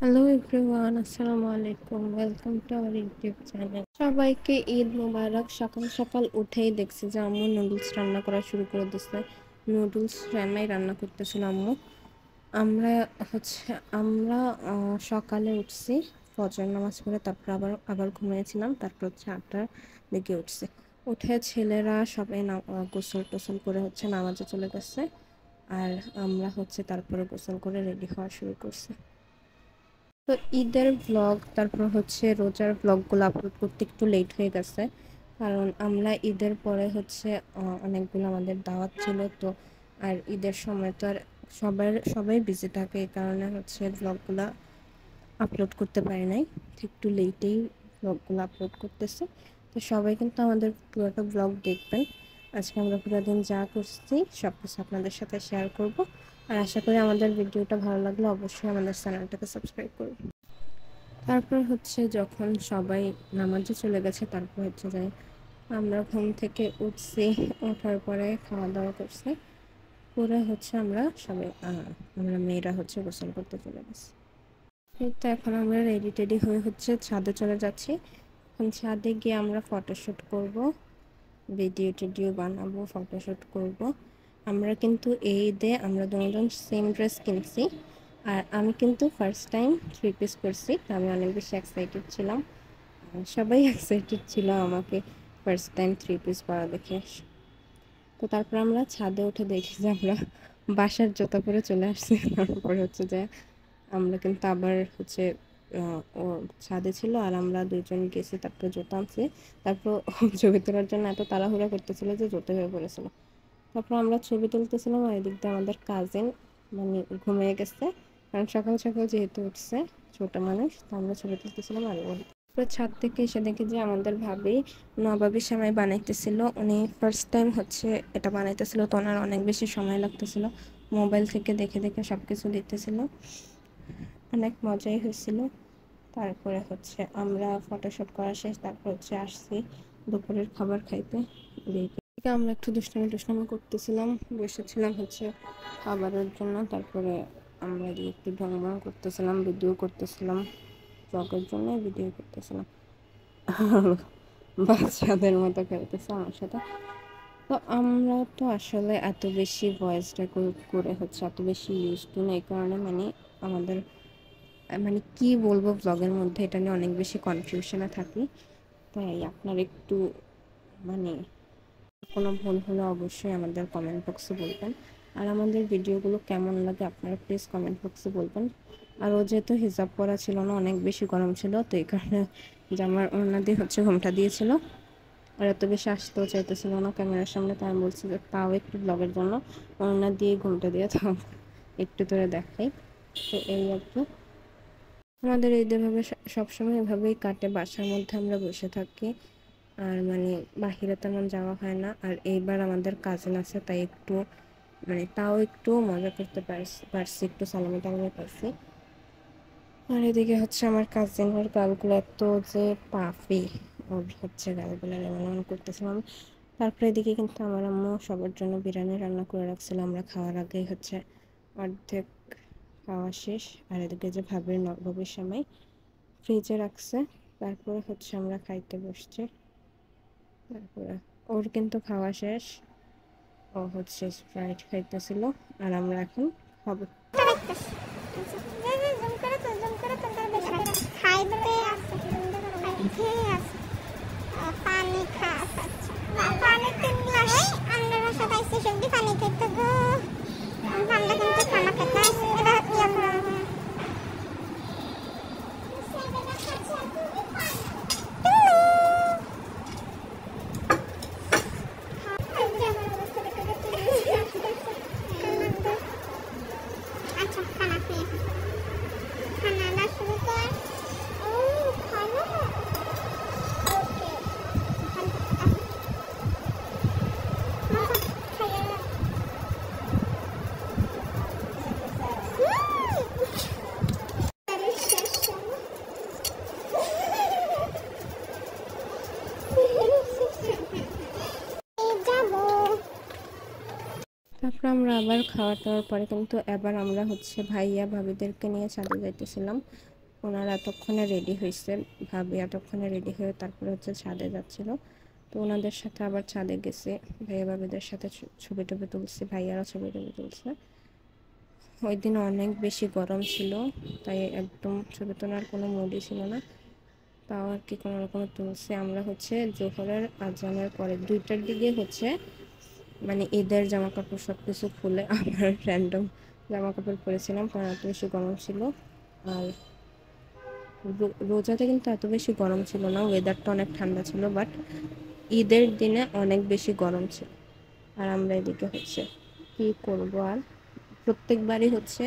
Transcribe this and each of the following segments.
Hello everyone, আসসালামু আলাইকুম। Welcome to our YouTube channel. সবাইকে ঈদ মোবারক। সকাল সকাল উঠেই দেখছি যে আম্মু নুডলস রান্না করা শুরু করে দিচ্ছে। নুডলস রান্না করতেছিল আম্মু। আমরা হচ্ছে আমরা সকালে উঠছি, ফজর নামাজ পড়ে তারপর আবার ঘুমিয়েছিলাম। তারপর হচ্ছে 8টার দিকে উঠছি। উঠে ছেলেরা সবাই গোসল টোসল করে হচ্ছে নামাজে চলে গেছে। আর আমরা হচ্ছে তারপরে গোসল করে রেডি হওয়া শুরু করছি। তো ঈদের ভ্লগ তারপর হচ্ছে রোজার ভ্লগগুলো আপলোড করতে একটু লেট হয়ে গেছে, কারণ আমরা ঈদের পরে হচ্ছে অনেকগুলো আমাদের দাওয়াত ছিল। তো আর ঈদের সময় তো আর সবাই বিজি থাকে, এই কারণে হচ্ছে ভ্লগগুলো আপলোড করতে পারি নাই। একটু লেটেই ভ্লগগুলো আপলোড করতেছে। তো সবাই কিন্তু আমাদের পুরোটা ভ্লগ দেখবেন। আজকে আমরা পুরো দিন যা করছি সব কিছু আপনাদের সাথে শেয়ার করব। আর আশা করি আমাদের ভিডিওটা ভালো লাগলে অবশ্যই আমাদের চ্যানেলটাকে সাবস্ক্রাইব করবেন। তারপর হচ্ছে যখন সবাই নামাজে চলে গেছে, তারপর হচ্ছে যে আমরা ঘুম থেকে উঠছি। ওঠার পরে খাওয়া দাওয়া করছি, করে হচ্ছে আমরা মেয়েরা হচ্ছে গোসল করতে চলে গেছি। তো এখন আমরা রেডি টেডি হয়ে হচ্ছে ছাদে চলে যাচ্ছি। এখন ছাদে গিয়ে আমরা ফটোশ্যুট করব, ভিডিও টিডিও বানাবো, ফটোশ্যুট করব। আমরা কিন্তু এই ঈদে আমরা দুজন সেম ড্রেস কিনছি। আর আমি কিন্তু ফার্স্ট টাইম 3 পিস পরছি, আমি অনেক বেশি এক্সাইটেড ছিলাম। সবাই এক্সাইটেড ছিল আমাকে ফার্স্ট টাইম 3 পিস পরা দেখে। তো তারপর আমরা ছাদে উঠে দেখি যে আমরা বাসার জুতা পরে চলে আসছি। তারপরে হচ্ছে যে আমরা কিন্তু আবার হচ্ছে ও ছাদে ছিল আর আমরা দুজন গেছি, তারপর জুতা আনছি। তারপর ছবি তোলার জন্য এত তাড়াহুড়া করতেছিল যে জুতো হয়ে পড়েছিল। তারপর আমরা ছবি তুলতেছিলাম, আর এদিক দিয়ে আমাদের কাজিন মানে ঘুমিয়ে গেছে, কারণ সকাল সকাল যেহেতু উঠছে ছোট মানুষ। তো আমরা ছবি তুলতেছিলাম। আর তারপর ছাদ থেকে এসে দেখি যে আমাদের ভাবি নবাবী সেমাই বানাইতেছিল। উনি ফার্স্ট টাইম হচ্ছে এটা বানাইতেছিল, তো ওনার অনেক বেশি সময় লাগতেছিল। মোবাইল থেকে দেখে দেখে সব কিছু দিতেছিল, অনেক মজাই হয়েছিল। তারপরে হচ্ছে আমরা ফটোশ্যুট করা শেষ, তারপর হচ্ছে আসছি দুপুরের খাবার খাইতে। আমরা একটু দুষ্টামি করতেছিলাম, বসেছিলাম হচ্ছে খাবারের জন্য। তারপরে আমরা একটু ঢং করতেছিলাম, ভিডিও করতেছিলাম, ব্লগের জন্য ভিডিও করতেছিলাম। বাচ্চাদের মতো খেলতেছে আমার সাথে। তো আমরা তো আসলে এত বেশি ভয়েস রেকর্ড করে হচ্ছে এত বেশি ইউজ টু না, এই কারণে মানে আমাদের মানে কি বলবো ব্লগের মধ্যে এটা নিয়ে অনেক বেশি কনফিউশনে থাকি। তাই আপনার একটু মানে কোনো ভুল হলে অবশ্যই আমাদের কমেন্ট বক্সে বলবেন। আর আমাদের ভিডিওগুলো কেমন লাগে আপনারা প্লিজ কমেন্ট বক্সে বলবেন। আর ও যেহেতু হিজাব পরা ছিল না, অনেক বেশি গরম ছিল, তো এই কারণে জামার ওড়না দিয়ে হচ্ছে ঘুমটা দিয়েছিল। আর এত বেশি আসতেও চাইতেছিল না ক্যামেরার সামনে, তাই আমি বলছি যে তাও একটু ব্লগের জন্য ওড়না দিয়ে ঘুমটা দিয়ে তো একটু ধরে দেখাই। তো এই আর কি, আমাদের এইভাবে সবসময় এভাবেই কাটে, বাসার মধ্যে আমরা বসে থাকি। আর মানে বাহিরে তেমন যাওয়া হয় না। আর এইবার আমাদের কাজিন আছে, তাই একটু মানে তাও একটু মজা করতে পারছি, একটু সালামি টালামি পারছি। আর এদিকে হচ্ছে আমার কাজিনের গালগুলো এত যে পাফি, ওর হচ্ছে গালগুলো এমন করতেছিলাম। তারপরে এদিকে কিন্তু আমার আম্মু সবার জন্য বিরিয়ানি রান্না করে রাখছিল, আমরা খাওয়ার আগেই হচ্ছে অর্ধেক খাওয়া শেষ। আর এদিকে যে ভাবির নববীর সময় ফ্রিজে রাখছে, তারপরে হচ্ছে আমরা খাইতে বসছি। তারপরে ওর কিন্তু খাওয়া শেষ, ও হচ্ছে স্প্রাইট খাইতেছিল। আর আমরা এখন খাবো। পানি খেতে আমরা কিন্তু খানা খেতে আচ্ছা খানা আমরা আবার খাওয়া দাওয়ার পরে কিন্তু এবার আমরা হচ্ছে ভাইয়া ভাবিদেরকে নিয়ে ছাদে যাইতেছিলাম। ওনারা এতক্ষণে রেডি হয়েছে, ভাবি এতক্ষণে রেডি হয়ে তারপরে হচ্ছে ছাদে যাচ্ছিল। তো ওনাদের সাথে আবার ছাদে গেছে, ভাইয়া ভাবিদের সাথে ছবি টবি তুলছে, ভাইয়ারা ছবি টবি তুলছে। ওই দিন অনেক বেশি গরম ছিল, তাই একদম ছবি তোলার কোনো মুডই ছিল না, তাও আর কি কোনো রকম তুলছে। আমরা হচ্ছে জোহরের আজানের পরে 2টার দিকে হচ্ছে মানে ঈদের জামা কাপড় সব কিছু খুলে আমার র্যান্ডম জামা কাপড় পরেছিলাম, কারণ এত বেশি গরম ছিল। আর রোজাতে কিন্তু এত বেশি গরম ছিল না, ওয়েদারটা অনেক ঠান্ডা ছিল, বাট ঈদের দিনে অনেক বেশি গরম ছিল। আর আমরা এদিকে হচ্ছে কি করব, আর প্রত্যেকবারই হচ্ছে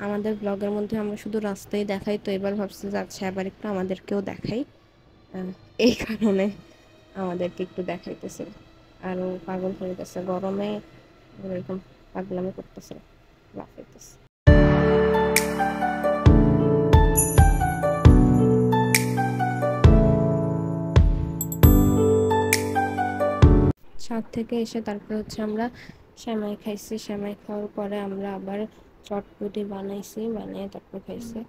আমাদের ব্লগের মধ্যে আমরা শুধু রাস্তায় দেখাই, তো এবার ভাবছি যে আচ্ছা এবার একটু আমাদেরকেও দেখাই, এই কারণে আমাদেরকে একটু দেখাইতেছে। আরও পাগল হয়ে গেছে গরমে, এরকম পাগলামি করতেছে, লাফাইতেছে। ছাদ থেকে এসে তারপর হচ্ছে আমরা সেমাই খাইছি। সেমাই খাওয়ার পরে আমরা আবার চটপটি বানাইছি, বানিয়ে তারপর খাইছি।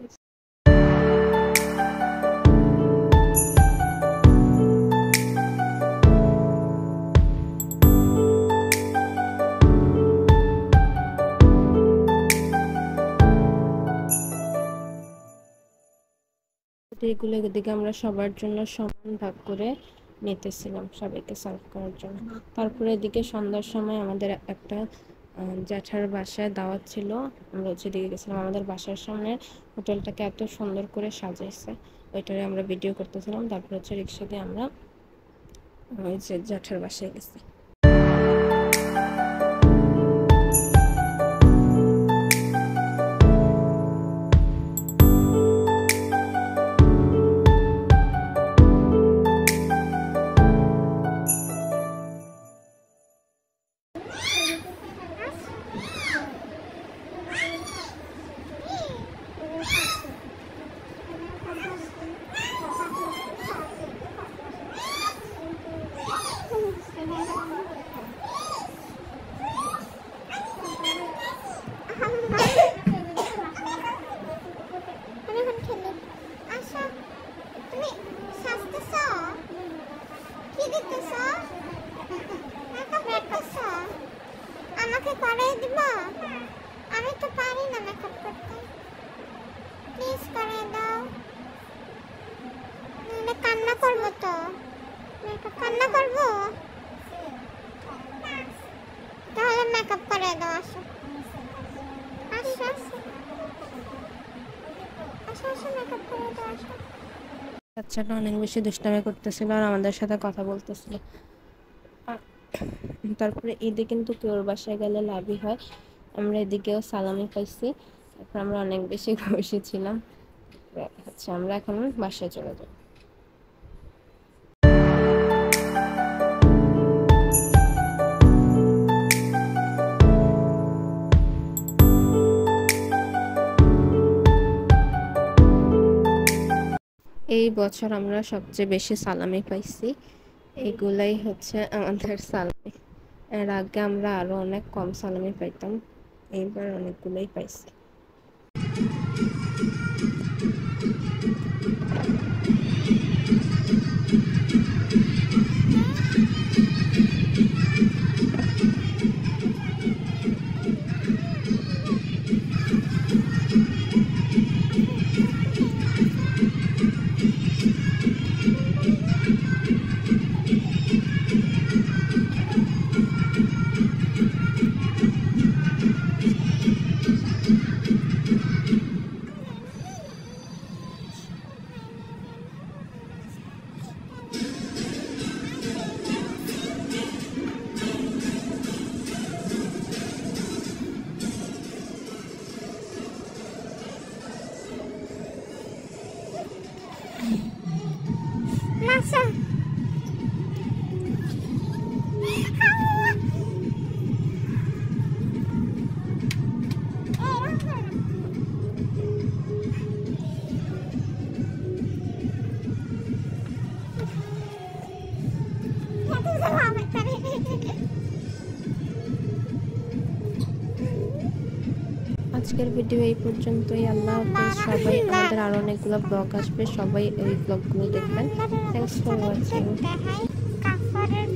এগুলো এদিকে আমরা সবার জন্য সমান ভাগ করে নিতেছিলাম, সবাইকে সার্ভ করার জন্য। তারপরে এদিকে সন্ধ্যার সময় আমাদের একটা জ্যাঠার বাসায় দাওয়াত ছিল, আমরা হচ্ছে দিকে গেছিলাম। আমাদের বাসার সামনে হোটেলটাকে এত সুন্দর করে সাজাইছে, ওইটারে আমরা ভিডিও করতেছিলাম। তারপর হচ্ছে রিক্সা দিয়ে আমরা ওই যে জ্যাঠার বাসায় গেছি। আমাকে করে দিবা, আমি তো পারি না মেকআপ করতে, প্লিজ করে দাও, নাহলে কান্না করবো। তো মেকআপ কান্না করবো, তাহলে মেকআপ করে দাও। আসো আসো আসো আসো, মেকআপ করে দাও, আসো। বাচ্চাটা অনেক বেশি দুষ্টামি করতেছিল আর আমাদের সাথে কথা বলতেছিল। তারপরে ঈদে কিন্তু কেউর বাসায় গেলে লাভই হয়, আমরা এদিকেও সালামি পাইছি। তারপর আমরা অনেক বেশি খুশি ছিলাম। আচ্ছা আমরা এখন বাসায় চলে যাব। এই বছর আমরা সবচেয়ে বেশি সালামি পাইছি, এগুলাই হচ্ছে আমাদের সালামি। এর আগে আমরা আরো অনেক কম সালামি পাইতাম, এইবার অনেকগুলোই পাইছি। আজকের ভিডিও এই পর্যন্তই। আল্লাহ হাফেজ সবাই। আমাদের আরো অনেকগুলো ব্লগ আসবে, সবাই এই ব্লগগুলো দেখবেন। Thanks for watching. কাফারের